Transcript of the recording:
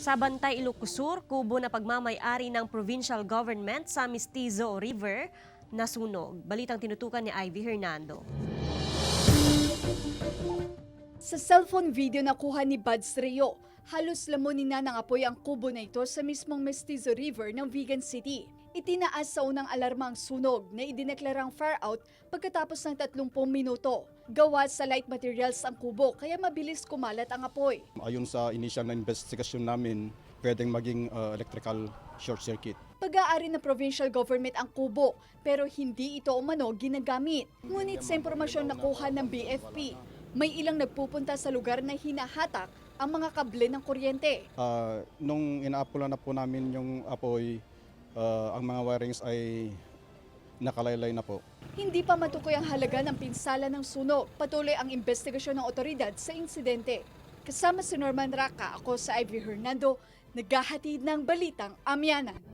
Sa Bantay, Ilocos Sur, kubo na pagmamay-ari ng provincial government sa Mestizo River, nasunog. Balitang tinutukan ni Ivy Hernando. Sa cellphone video na kuha ni Buds Rio, halos lamunin na ng apoy ang kubo na ito sa mismong Mestizo River ng Vigan City. Itinaas sa unang alarma ang sunog na idineklarang fire out pagkatapos ng 30 minuto. Gawa sa light materials ang kubo kaya mabilis kumalat ang apoy. Ayon sa initial na investigasyon namin, pwedeng maging electrical short circuit. Pag-aari ng provincial government ang kubo pero hindi ito umano ginagamit. Ngunit sa impormasyon nakuha ng BFP, may ilang nagpupunta sa lugar na hinahatak ang mga kable ng kuryente. Nung inaapulan na po namin yung apoy, ang mga wirings ay nakalaylay na po. Hindi pa matukoy ang halaga ng pinsala ng sunog. Patuloy ang investigasyon ng otoridad sa insidente. Kasama si Norman Raka, ako sa Ivy Hernando, naghahatid ng Balitang Amianan.